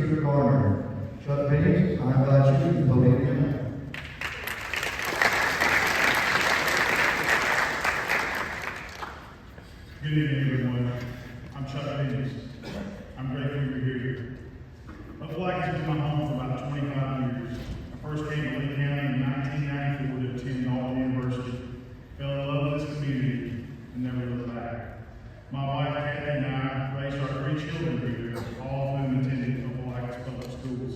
Trip Garner. Chuck Benny, I invite you to the podium now. Good evening, everyone. I'm Chuck Davis. I'm grateful you're here. Opelika has been my home for about 25 years. I first came to Lee County in 1994 to attend Auburn University. Fell in love with this community and never looked back. My wife, Kathy, and I raised our 3 children here, all of whom attended Opelika's public schools.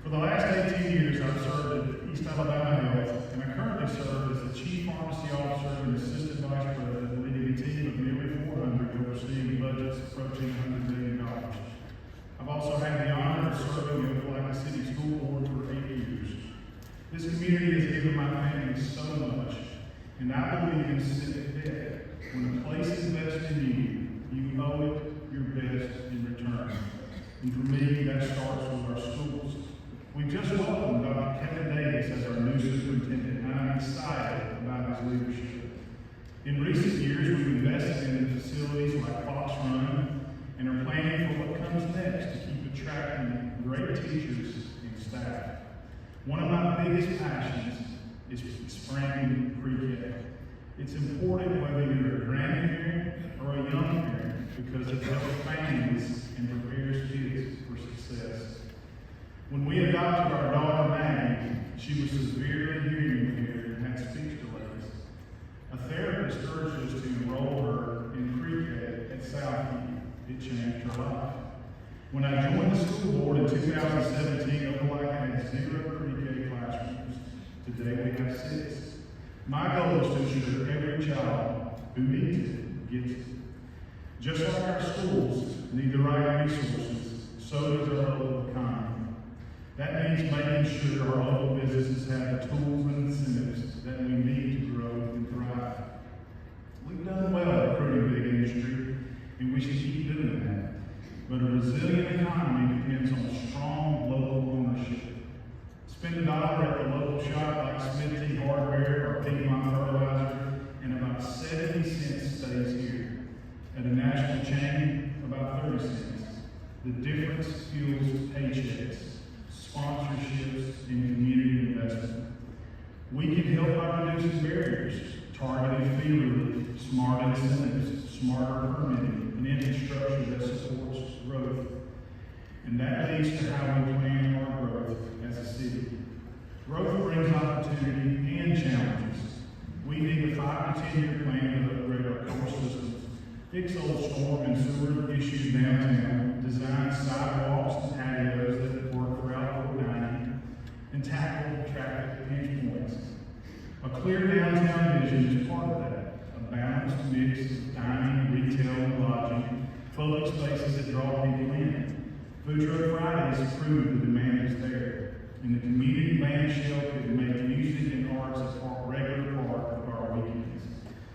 For the last 18 years, I've served at East Alabama Health, and I currently serve as the Chief Pharmacy Officer and Assistant Vice President, leading a team of nearly 400 overseeing budgets approaching $100 million. I've also had the honor of serving the Opelika City Council Ward for 8 years. This community has given my family so much, and I believe in civic debt. When a place invests in you, you owe it your best in return. And for me, that starts with our schools. We just welcomed Dr. Kevin Davis as our new superintendent, and I'm excited about his leadership. In recent years, we've invested in facilities like Fox Run and are planning for what comes next to keep attracting great teachers and staff. One of my biggest passions is spring pre-K. It's important whether you're a grandparent or a young parent because it helps families and prepares kids for success. When we adopted our daughter Maggie, she was severely hearing impaired and had speech delays. A therapist urged us to enroll her in pre-K at Southview. It changed her life. When I joined the school board in 2017, Opelika had 0 pre-K classrooms. Today we have 6. My goal is to ensure every child who needs it gets it. Just like our schools need the right resources, so does our local economy. That means making sure our local businesses have the tools and incentives that we need to grow and thrive. We've done well at recruiting big industry, and we should keep doing that. But a resilient economy depends on strong local ownership. Spend $1 at the local shop like Smith T. Hardware or Piedmont Fertilizer, and about 70 cents stays here. At a national chain, about 30 cents. The difference fuels paychecks, sponsorships, and community investment. We can help by reducing barriers, targeted fee relief, smart incentives, smarter permitting, and infrastructure that supports growth. And that leads to how we plan our growth as a city. Growth brings opportunity and challenges. We need a 5 to 10 year plan to upgrade our core systems, fix old storm and sewer issues downtown, design sidewalks and patios that work for outdoor dining, and tackle traffic pinch points. A clear downtown vision is part of that. A balanced mix of dining, retail, and lodging, public spaces that draw people in. Food Truck Fridays prove the demand is there, and the community band shell could make music and arts a regular part of our weekends.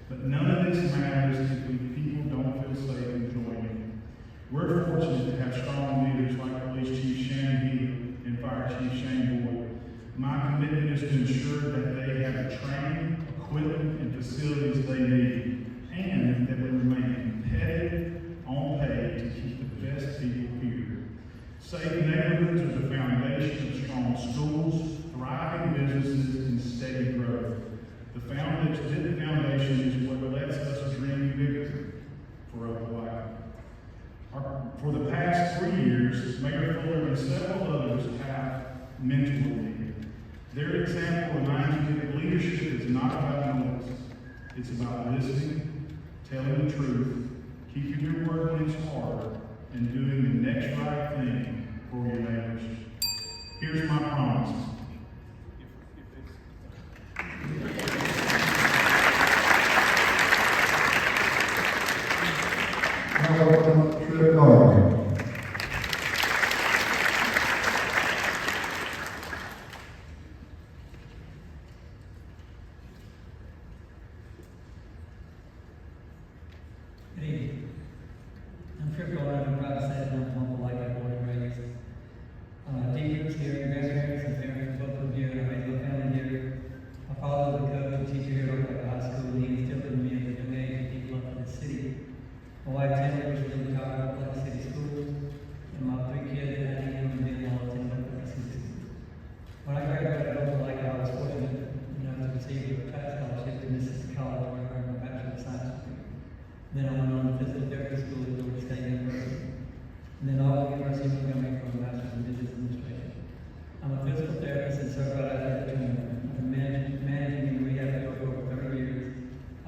But none of this matters if people don't feel safe enjoying it. We're fortunate to have strong leaders like Police Chief Shane Healy and Fire Chief Shane Boyd. My commitment is to ensure that they have the training, equipment, and facilities they need, and that we remain competitive on pay to keep the best people here. Safe neighborhoods are the foundation of strong schools, thriving businesses, and steady growth. The foundation is what lets us dream bigger for Opelika. For the past 3 years, Mayor Fuller and several others have mentored me. Their example reminds me that leadership is not about noise. It's about listening, telling the truth, keeping your word when it's hard, and doing the next right thing for your neighbors. Here's my promise. Now welcome Trip Garner. Good evening. I'm Trip Garner. I'm proud to say that I'm from Opelika, born and raised. Deep roots here, grandparents and parents, both from here, and I raised my family here. My father was a coach and teacher here at Opelika High School, and he instilled in me at a young age to keep love for the city. My wife Taylor was really proud of Opelika City Schools. and my 3 kids, Annie, and Ben, all attend Opelika City Council. When I graduated Opelika, I was fortunate enough to receive a tax scholarship to Municipal, where I earned my Bachelor of Science degree. Then I went on to physical therapy school at Georgia State University. And then Auburn University of Montgomery for a Master's in Business Administration. I'm a physical therapist and certified athletic trainer. I've been managing and rehab for over 30 years.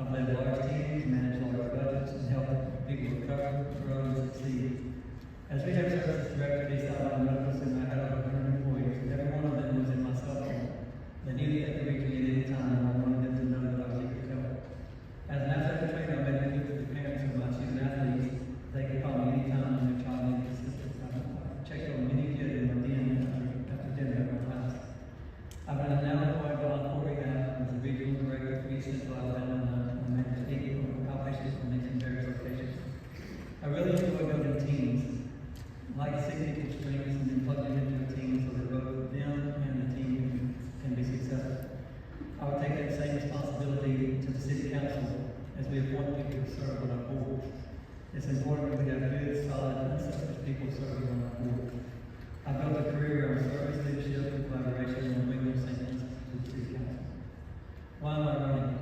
I've led large teams, managed large budgets, and helped people recover, grow, and succeed. As rehab services director at East Alabama Medical Center, I had over 100 employees. Every one of them was in my cell phone. They knew that they could reach me at any time, and I wanted them to know that I was here to help. As an athletic trainer, I made it clear to the parents of my student athletes they could call me anytime when their child needed assistance. I checked on many kids in my den after dinner at my house. I've been now employed by Fort Rehab as a regional director for East Central Alabama, and I manage 8 outpatient clinics in various locations. I really enjoy building teams. I like to see people's strengths and then plug them into a team so that both them and the team can be successful. I would take that same responsibility to the city council as we appoint people to serve on our board. It's important that we have good, solid, unselfish people serving on our board. I built a career around service, leadership, collaboration, and bringing those things to the city council. Why am I running?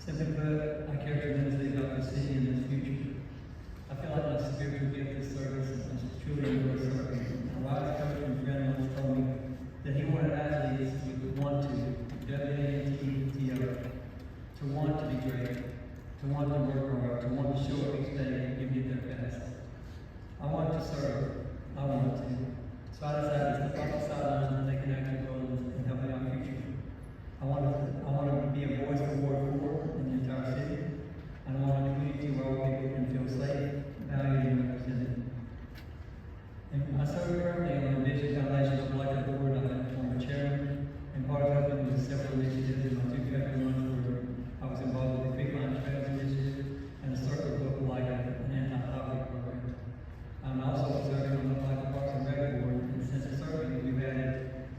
Simply put, I care tremendously about the city and its future. I feel like my spiritual gift is service and I truly enjoy serving. My wise coach and friend once told me that he wanted athletes who want to, W-A-N-T-T-O, to want to be great, to want to work hard, to want to show up each day and give you their best. I want to serve. I want to. So I decided to step off the sidelines and take an active role in helping our future. I want to be a voice for Ward 4 in the entire city. And I want a community where all people can feel safe, valued, and represented. And I serve currently on the Vision Foundation of Opelika Board. I'm a former chairman, and part of helping with several initiatives in my 2 February months where I was involved with the Creek Line Trails Initiative and the Circle of Opelika, an anti-poverty program. I'm also serving on the Opelika Parks and Rec Board, and since serving, we've added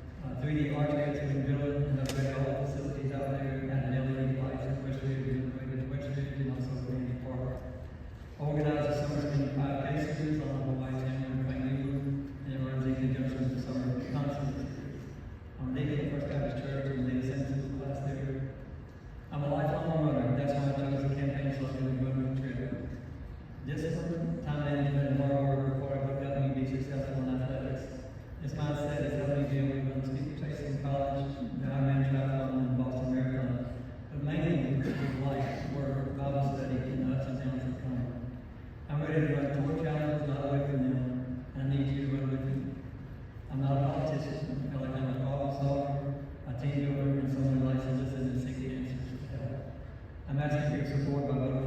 3D architects in Village and upgraded all the facilities out there, added LED lights at West Ridge, renovated West Ridge, and also Randy Park. Organized a summer spring 5K series on Hawaii Town and Family, and it runs in conjunction with the summer concert series. I'm leading the First Baptist Church and leading a Senate class there. I'm a lifelong runner. That's why I chose the campaign slogan to go to the trip. Discipline, time management, and hard work required what helped me be successful in athletics. This mindset has helped me be able to run speed chasing in college, the Ironman triathlon, and Boston Marathon. But mainly with life, work, Bible study, and the ups and downs that come. I'm ready to run toward challenges, not away from them, and I need you to run with me. I'm not a politician. I feel like I'm a problem solver, a team builder, and someone who likes to listen and seek answers for help. I'm asking for your support by voting